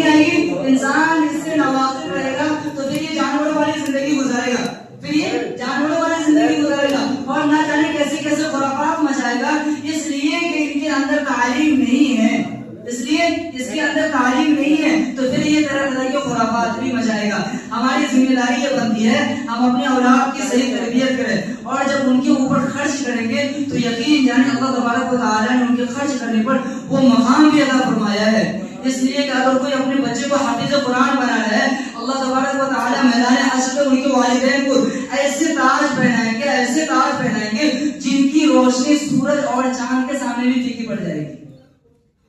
آئے گی انسان اس سے ناواقف رہے گا تو پھر یہ جانوروں والی زندگی گزارے گا، پھر یہ جانوروں والی زندگی گزارے گا اور نہ جانے کیسے کیسے خرافات مچائے گا، اس لیے کہ ان کے اندر تعلیم نہیں ہے، اس لیے اس کے اندر تعلیم نہیں ہے تو پھر یہ طرح طرح کے خرافات بھی مچائے گا۔ ہماری ذمہ داری یہ بنتی ہے ہم اپنے اولاد کی صحیح تربیت کریں، اور جب ان کے اوپر خرچ کریں گے تو یقین جانے اللہ تبارک و تعالیٰ نے ان کے خرچ کرنے پر وہ مقام بھی عطا فرمایا ہے۔ اس لیے کہ اگر کوئی اپنے بچے کو حافظ قرآن بنانا ہے، اللہ تبارک و تعالیٰ میدان حشر میں ان کے والدین کو ایسے تاج پہنائیں گے، ایسے تاج پہنائیں گے جن کی روشنی سورج اور چاند کے سامنے بھی پھیکی پڑ جائے گی۔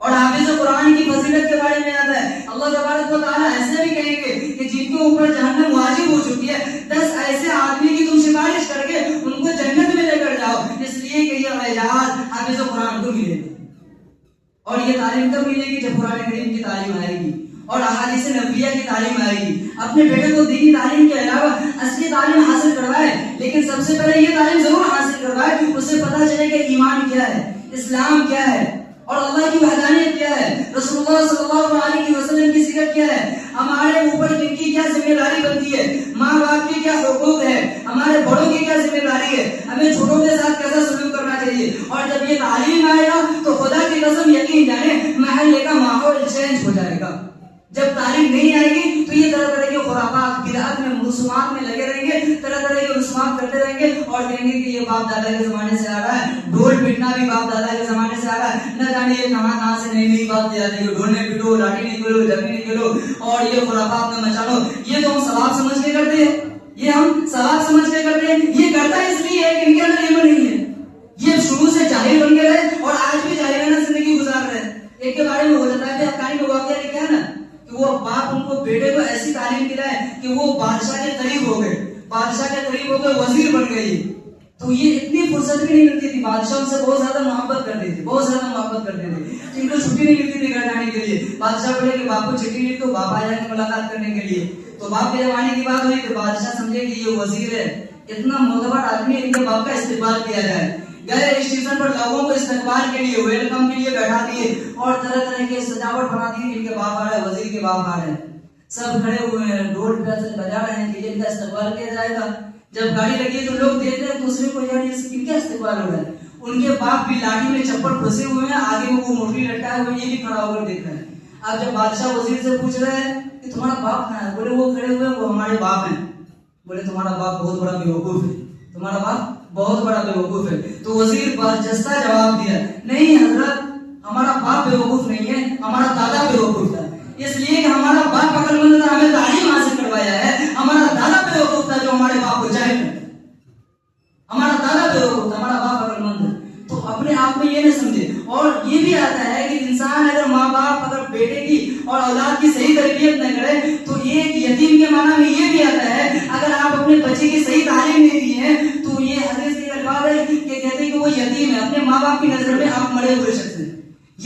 اور حافظ قرآن کی فضیلت کے بارے میں آتا ہے اللہ تبارک و تعالیٰ ایسے بھی کہیں گے کہ جن کے اوپر جہنم واجب ہو چکی ہے 10 ایسے آدمی کی تم سفارش کر کے ان کو جنت میں لے کر جاؤ، اس لیے کہ یہ اعزاز حافظ قرآن کو ملے گا۔ اور یہ تعلیم کب ملے گی؟ جب قرآن کریم کی تعلیم آئے گی اور احادیث نبویہ کی تعلیم آئے گی۔ اپنے بیٹے کو دینی تعلیم کے علاوہ اصلی تعلیم حاصل کروائے، لیکن سب سے پہلے یہ تعلیم ضرور حاصل کروائے، اسے پتہ چلے کہ ایمان کیا ہے، اسلام کیا ہے اور اللہ کی وحدانیت کیا ہے، رسول اللہ صلی اللہ علیہ وسلم کی سیرت کیا ہے، ہمارے اوپر کن کی کیا ذمہ داری بنتی ہے، ماں باپ کی کیا حقوق ہے، ہمارے بڑوں کی کیا ذمہ داری ہے، ہمیں چھوٹوں کے ساتھ کیسا سلوک کرنا چاہیے۔ اور جب یہ تعلیم آئے گا تو خدا کی قسم یقین جانے محلے کا ماحول چینج ہو جائے گا۔ جب تعلیم نہیں آئے گی تو یہ طرح طرح کے خرافات بدعات میں رسومات میں لگے رہیں گے، طرح طرح کے رسومات کرتے رہیں گے اور کہیں گے کہ یہ باپ دادا کے زمانے سے آ رہا ہے، ڈھول پیٹنا بھی باپ دادا کے زمانے سے آ رہا ہے، نہ جانے یہ کہاں سے نئی نئی بات دے جاتے ہیں، ڈھول میں پیٹو، لاٹھی نکلو، جھگڑی نکلو اور یہ خرافات میں مچالو۔ یہ تو ہم ثواب سمجھ کے کرتے ہیں، یہ ہم ثواب سمجھ کے کرتے ہیں، یہ کرتا ہے اس لیے ہے کہ ان کے اندر علم نہیں ہے، یہ شروع سے جاہل بن کے رہے اور آج بھی جاہلانہ زندگی گزار رہے ہیں۔ ایک کے بارے میں ہو جاتا ہے کہ افغانی میں واقعہ لکھا ہے نا کہ وہ باپ ان کو بیٹے کو ایسی تعلیم دلائے کہ وہ بادشاہ کے قریب ہو گئے، بادشاہ کے قریب ہو گئے، وزیر بن گئی، تو یہ اتنی فرصت بھی نہیں ملتی تھی، بادشاہ ان سے بہت زیادہ محبت کرتے تھے، بہت زیادہ محبت کرتے تھے، ان کو چھٹی نہیں ملتی تھی گھر جانے کے لیے۔ بادشاہ بولے کہ باپ کو چھٹی لکھ دو، باپ آ جائیں گے ملاقات کرنے کے لیے، تو باپ کے جب آنے کی بات ہوئی تو بادشاہ سمجھے کہ یہ وزیر ہے، اتنا معتبر آدمی ہے، ان کے باپ کا استقبال کیا جائے۔ گئے اسٹیشن پر لوگوں کو استقبال کے لیے ویلکم کے لیے بیٹھا دیے اور طرح طرح کی سجاوٹ بنا دی کہ ان کے باپ آ رہے ہیں، وزیر کے باپ آ رہے ہیں، سب کھڑے ہوئے ہیں، ڈھول سے بجا رہے ہیں کہ ان کا استقبال کیا جائے گا۔ جب گاڑی لگی تو لوگ دیکھ رہے ہیں دوسرے کو، یار اس کن کا استقبال ہو رہا ہے۔ ان کے باپ بھی لاٹھی میں چپڑ پھنسے ہوئے ہیں، آگے وہ موٹری لٹکائے ہوئے، یہ بھی کھڑا ہو کر دیکھ رہے ہیں۔ اب جب بادشاہ وزیر سے پوچھ رہے ہیں کہ تمہارا باپ کہاں ہے، بولے وہ کھڑے ہوئے وہ ہمارے باپ ہیں۔ بولے تمہارا باپ بہت بڑا بیوقوف ہے، تمہارا باپ بہت بڑا بیوقوف ہے۔ تو وزیر برجستہ جواب دیا، نہیں حضرت، ہمارا باپ بیوقوف نہیں ہے، ہمارا دادا بیوقوف تھا، اس لیے کہ ہمارا باپ عقل مند تھا، ہمیں تعلیم حاصل کروایا ہے، ہمارا دادا بیوقوف تھا جو ہمارے باپ کو جاہل ہے، ہمارا دادا بیوقوف تھا، ہمارا باپ عقل مند ہے۔ تو اپنے آپ میں یہ نہ سمجھے۔ اور یہ بھی آتا ہے کہ انسان اگر ماں باپ اگر بیٹے کی اور اولاد کی صحیح تربیت نہ کرے تو ایک یتیم کے معنی میں یہ بھی آتا ہے، اگر آپ اپنے بچے کی صحیح تعلیم نہیں دی ہے تو یہ حدیث کے الفاظ ہے کہ کہتے ہیں کہ وہ یتیم ہے، اپنے ماں باپ کی نظر میں آپ مرے ہوئے شخص ہیں۔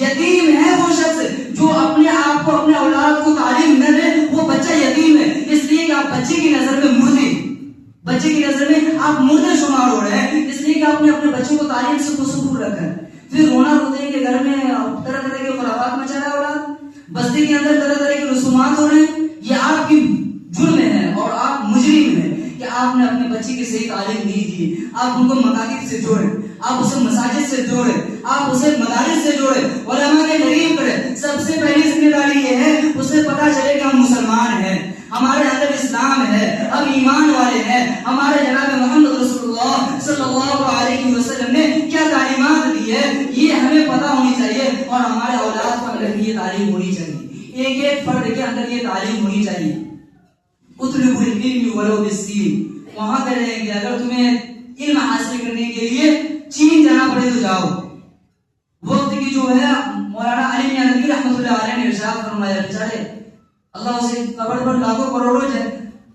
یتیم ہے وہ شخص جو اپنے آپ کو اپنے اولاد کو تعلیم نہ دے، وہ بچہ یتیم ہے، اس لیے کہ آپ بچے کی نظر میں مردے، بچے کی نظر میں آپ مردے شمار ہو رہے ہیں، اس لیے کہ آپ نے اپنے بچوں کو تعلیم سے دور رکھا ہے۔ پھر رونا روتے ہیں کہ گھر میں طرح طرح کے خرافات مچا رہا ہے اولاد، بستی کے اندر طرح طرح کے رسومات ہو رہے ہیں، یہ آپ کی جرم ہے اور آپ مجرم ہیں کہ آپ نے اپنے بچے کی صحیح تعلیم نہیں دی۔ آپ ان کو مکاتب سے جوڑیں، آپ اسے مساجد سے جوڑیں، آپ اسے مدارس سے جوڑیں، علماء کے قریب کریں۔ سب سے پہلی ذمہ داری یہ ہے اسے پتہ چلے کہ ہم مسلمان ہیں، ہمارے اندر اسلام ہے، ہم ایمان والے ہیں، ہمارے جناب محمد رسول اللہ صلی اللہ علیہ وسلم نے کیا تعلیمات دی ہے یہ ہمیں پتہ ہونی چاہیے، اور ہمارے اولاد کو اندر یہ تعلیم ہونی چاہیے، ایک ایک فرد کے اندر یہ تعلیم ہونی چاہیے۔ اطلبوا العلم ولو بالسین، وہاں کہیں کہ اگر تمہیں علم حاصل کرنے کے لیے چین جانا پڑے تو جاؤ۔ وقت کی جو ہے مولانا علی میاں ندوی رحمۃ اللہ علیہ نے ارشاد فرمایا، بیچارے اللہ اسے قبر پر لاکھوں کروڑوں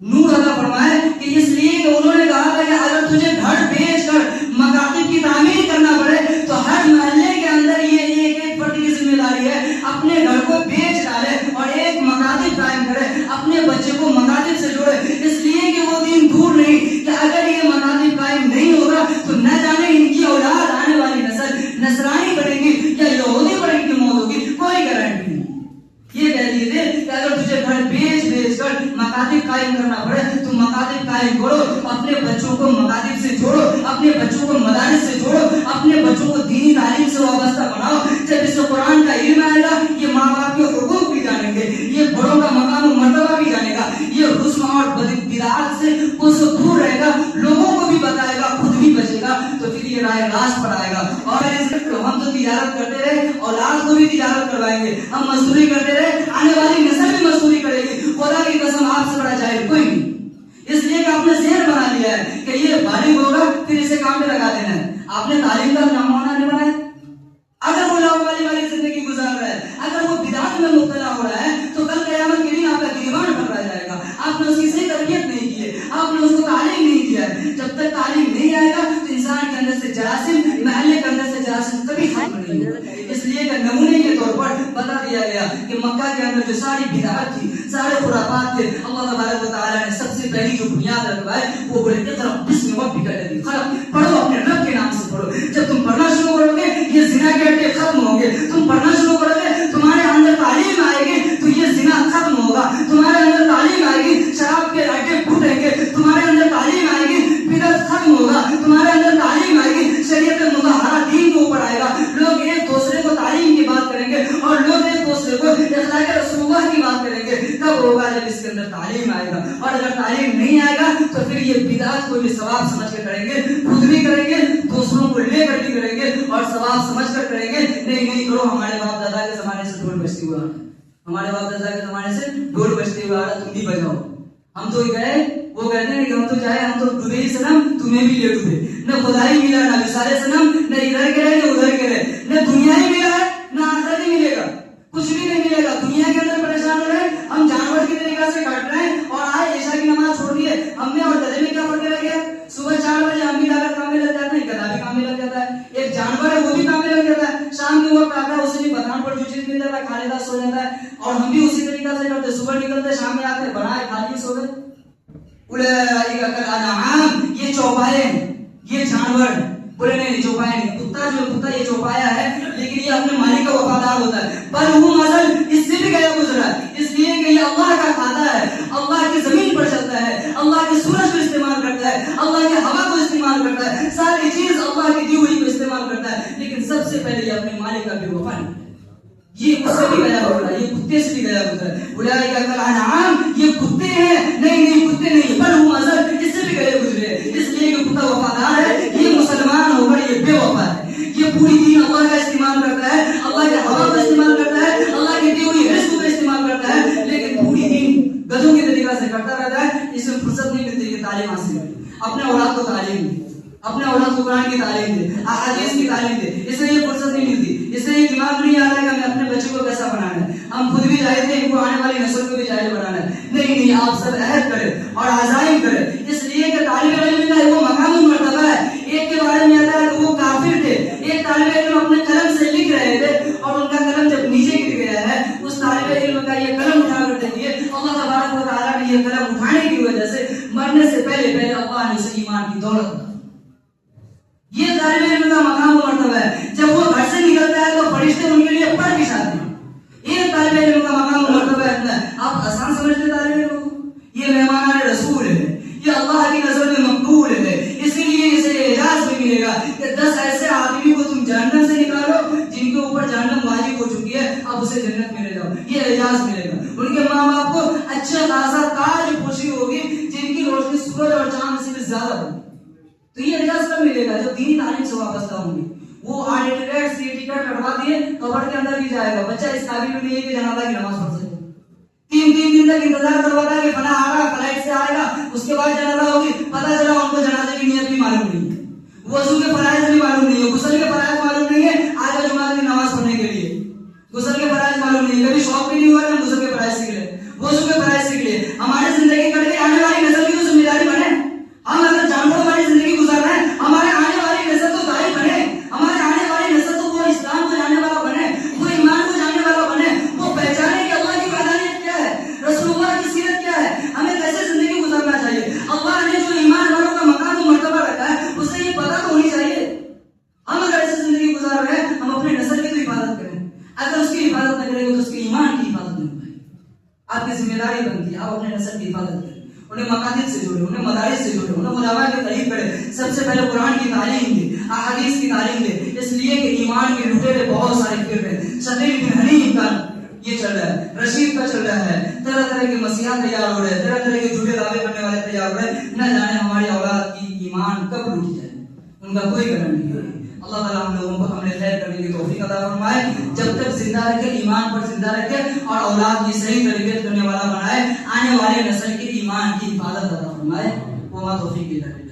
نور عطا فرمائے کہ اس لیے کہ انہوں نے کہا تھا کہ اگر تجھے گھر بیچ کر مکاتب کی تعمیر کرنا پڑے تو ہر محلے کے اندر یہ ایک ایک فرد کی ذمہ داری ہے اپنے گھر کو بیچ ڈالے اور ایک مکاتب قائم کرے، اپنے بچے کو مکاتب سے جوڑے، اس لیے کہ وہ دین دور نہیں کہ اگر یہ مکاتب قائم نہیں ہوگا تو نہ جانے ان کی اولاد آنے والی نسل نصرانی بنے گی یا یہودی بنے کی موت ہوگی، کوئی گارنٹی نہیں۔ یہ کہہ دیے تھے کہ اگر تجھے گھر بیچ کر مکاتب قائم کرنا پڑے تو مکاتب قائم کرو, اپنے بچوں کو مکاتب سے جوڑو, اپنے بچوں کو مدارس سے جوڑو, اپنے بچوں کو دینی تعلیم سے وابستہ بناؤ. جب اس کو قرآن کا علم آئے گا یہ ماں باپ کے حقوق بھی جانیں گے, یہ بڑوں کا مقام و مرتبہ بھی جانے گا, یہ رسم اور بدعات سے اس دور رہے گا, لوگوں کو بھی بتائے گا, خود بھی بچے گا, تو پھر یہ رائے راست پر آئے گا. اور ہم تو تجارت کرتے رہے, اولاد کو بھی تجارت کروائیں گے, ہم مزدوری کرتے رہے, آنے والی نسل بھی مزدوری کرے گی. خدا کی قسم آپ سے بڑا جاہل کوئی نہیں, اس لیے کہ آپ نے ذہن بنا لیا ہے کہ یہ بالغ ہوگا پھر اسے کام پہ لگا دینا ہے. آپ نے تعلیم کا نمونہ نہیں بنایا. اگر وہ لاؤ والی زندگی گزار رہا ہے, اگر وہ بدعات میں مبتلا ہو رہا ہے, تو کل قیامت کے دن آپ کا گریبان پکڑا جائے گا. آپ نے اس کی صحیح تربیت نہیں کی ہے, آپ نے اس کو تعلیم نہیں دیا ہے. جب تک تعلیم نہیں آئے گا تو انسان کے اندر سے جراثیم, محلے کے اندر سے جراثیم کبھی ختم نہیں ہوگا. اس لیے کہ نمونے کے طور پر بتا دیا گیا کہ مکہ کے اندر جو ساری بدعات تھی, سارے خرافات تھے, اللہ تبارک و تعالیٰ نے سب سے پہلی جو بنیاد رکھوائی وہ بولے اقرأ بسم ربک الذی خلق, پڑھو اپنے رب کے نام سے پڑھو. جب تم پڑھنا شروع کرو گے یہ زنا کے اڈے ختم ہوں گے. تم پڑھنا شروع کرو گے, تمہارے اندر تعلیم آئے گی تو یہ زنا ختم ہوگا. تمہارے اندر تعلیم آئے گی, شراب کے اڈے پھوٹیں گے. تمہارے اندر تعلیم آئے گی, بدعت ختم ہوگا. تمہارے اندر تعلیم آئے گی, شریعت مطہرہ دین کو اوپر آئے گا. لوگ ایک دوسرے کو تعلیم کی بات کریں گے اور لوگ ایک دوسرے کو اخلاق رسول اللہ کی بات کریں گے. کب ہوگا؟ جب اس کے اندر تعلیم آئے گا. اور اگر تعلیم نہیں آئے گا تو پھر یہ بدعات کو بھی ثواب سمجھ کر کریں گے, خود بھی کریں گے, دوسروں کو لے کر بھی کریں گے, اور ثواب سمجھ کر کریں گے. نہیں کرو, ہمارے باپ دادا کے زمانے سے ڈھول بجتی ہوا, ہمارے باپ دادا کے زمانے سے ڈھول بجتی ہوا, تم بھی بجاؤ. ہم تو گئے, وہ کہتے ہیں کہ ہم تو جائے, ہم تو ڈوبے ہی صنم, تمہیں بھی لے ڈوبے. نہ خدائی ملا, نہ وسارے صنم, نہ ادھر کے رہے نہ ادھر کے رہے, نہ دنیا ہی ملا ہے نہ آخرت ہی ملے گا, کچھ بھی نہیں ملے گا. دنیا کے اندر پریشان ہو رہے ہیں, ہم جانور کی طریقہ سے کاٹ رہے ہیں, اور آئے عشاء کی نماز چھوڑ دی ہے ہم نے, اور گدھے میں کیا پڑھتے رہ گئے. صبح 4 بجے ہم بھی لاکر کام میں لگ جاتے ہیں, گدھا بھی کام میں لگ جاتا ہے, ایک جانور ہے وہ بھی کام میں لگ جاتا ہے. شام کے وقت آتا ہے, اسے بھی بتان پر جو چیز مل جاتا ہے کھا لیتا, سو جاتا ہے. اور ہم بھی اسی طریقہ سے کرتے, صبح نکلتے شام میں آتے, بنائے کھا لیے سو گئے. اولئک کالانعام, یہ چوپائے ہیں, یہ جانور. بولے نہیں چوپایا نہیں, کتا یہ چوپایا ہے, لیکن یہ اپنے مالک کا وفادار ہوتا ہے. پر وہ مثل اس سے بھی گیا گزرا, اس لیے کہ یہ اللہ کا کھاتا ہے, اللہ کی زمین پر چلتا ہے, اللہ کے سورج کو استعمال کرتا ہے, اللہ کے ہوا کو استعمال کرتا ہے, ساری چیز اللہ کی دی ہوئی کو استعمال کرتا ہے. لیکن سب سے پہلے یہ اپنے مالک کا بھی وفا نہیں, یہ اس سے بھی گیا گزرا, یہ کتے سے بھی گیا گزرا. اولئک کالانعام, یہ کتے ہیں, نہیں کتے نہیں, بل ہم مثل, اس سے بھی گئے گزرے. اس لیے کہ کتا وفادار ہے, یہ مسلمان ہو کر یہ بے وفا ہے. یہ پوری دین اللہ کا استعمال کرتا ہے, اللہ کے ہوا کا استعمال کرتا ہے, اللہ کی دی ہوئی رزق کا استعمال کرتا ہے, لیکن پوری دین گدھوں کے طریقہ سے کرتا رہتا ہے. اس میں فرصت نہیں ملتی کہ تعلیم حاصل کرے, اپنے اولاد کو تعلیم دے, اپنے اولاد کو قرآن کی تعلیم دے, احادیث کی تعلیم دے. اس سے یہ فرصت نہیں ملتی, اس سے یہ دماغ نہیں آ رہا ہے کہ ہمیں اپنے بچوں کو کیسا بنانا ہے. ہم خود بھی جاہل تھے, ان کو آنے والی نسل کو بھی جاہل بنانا ہے. نہیں, آپ سب عہد کریں اور عزائم کریں. اس لیے کہ طالب علم کا وہ مقام و مرتبہ ہے. ایک کے بارے میں آتا ہے کہ وہ کافر تھے, ایک طالب علم اپنے قلم سے لکھ رہے تھے, اور ان کا قلم جب نیچے گر گیا ہے, اس طالب علم کا یہ قلم اٹھا کر دیکھیے, اللہ تبارک و تعالیٰ نے یہ قلم اٹھانے کی وجہ سے مرنے سے پہلے اللہ نے اسے ایمان کی دولت دی. یہ طالب علم کا مقام و مرتبہ ہے. جب وہ گھر سے نکلتا ہے تو فرشتے ان کے لیے پر بچھاتے ہیں. یہ طالب علم کا مقام و مرتبہ ہے. آپ آسان سمجھتے طالب علم کو, یہ مہمان رسول ہے, یہ اللہ کی نظر میں مقبول ہے. اسی لیے اسے اعزاز بھی ملے گا کہ 10 ایسے آدمی کو تم جہنم سے نکالو جن کے اوپر جہنم واجب ہو چکی ہے, اب اسے جنت میں لے جاؤ. یہ اعزاز ملے گا. ان کے ماں باپ کو اچھا خاصا تاج پوشی ہوگی جن کی روشنی سورج اور چاند سے بھی زیادہ ہوگی. تو یہ اعزاز کب ملے گا؟ جو دینی تعلیم سے وابستہ ہوں گے. وہ آر ٹکٹ سی ٹکٹ کٹوا دیے, قبر کے اندر بھی جائے گا. بچہ اس قابل بھی نہیں ہے کہ جنازہ کی نماز پڑھ سکے. 3 دن تک انتظار کرواتا ہے کہ فلاں آ رہا, فلائٹ سے آئے گا, اس کے بعد جنازہ ہوگی. پتہ چلا ان کو جنازے کی نیت بھی معلوم نہیں ہے, وضو کے فرائض بھی معلوم نہیں ہے, غسل کے فرائض معلوم نہیں ہے, آج جمعہ کی نماز پڑھنے کے لیے غسل کے فرائض معلوم نہیں ہے. کبھی شوق بھی نہیں ہوا کہ غسل کے فرائض سیکھ لے, وضو کے فرائض سیکھ لے. ہماری زندگی کٹ کے آنے والی نسل کی تو ذمہ داری بنے. ہم اگر جانوروں والی زندگی گزار رہے ہیں, ہمارے آنے والی نسل تو داعی بنے, ہمارے آنے والی نسل تو وہ اسلام کو جاننے والا بنے, وہ ایمان کو جاننے والا بنے, وہ پہچانے کہ اللہ کی وحدانیت کیا ہے, رسول اللہ کی سیرت کیا ہے, ہمیں کیسے زندگی گزارنا چاہیے. اللہ نے جو ایمان والوں کا مقام و مرتبہ رکھا ہے اسے یہ پتہ تو ہونی چاہیے. ہم اگر ایسے زندگی گزار رہے ہیں, ہم اپنے نسل کی تو حفاظت کریں. اگر اس کی حفاظت نہ کریں گے تو اس کے ایمان کی حفاظت نہیں ہوگی. آپ کی ذمہ داری بنتی ہے آپ اپنے نسل کی حفاظت کریں، انہیں مقاصد سے جوڑے، انہیں مدارس سے جوڑے، انہیں علماء کے قریب کرے، سب سے پہلے قرآن کی تعلیم دے، احادیث کی تعلیم دے، اس لیے کہ ایمان کے لٹیرے بہت سارے پھر رہے ہیں. شقیق بن حنیف کا یہ چل رہا ہے، رشید کا چل رہا ہے، طرح طرح کے مسیحا تیار ہو رہے ہیں، طرح طرح کے جھوٹے دعوے کرنے والے تیار ہو رہے ہیں. نہ جانے ہماری اولاد کی ایمان کب لوٹ جائے، ان کا کوئی گرم نہیں ہے. اللہ تعالیٰ ہم لوگوں کو ہمیں خیر کرنے کی توفیق عطا فرمائے، جب تک زندہ رکھے ایمان پر زندہ رکھے اور اولاد کی صحیح تربیت کرنے والا بنائے، آنے والے نسل کے ایمان کی حفاظت عطا فرمائے. وہ توفیق دیتا ہے.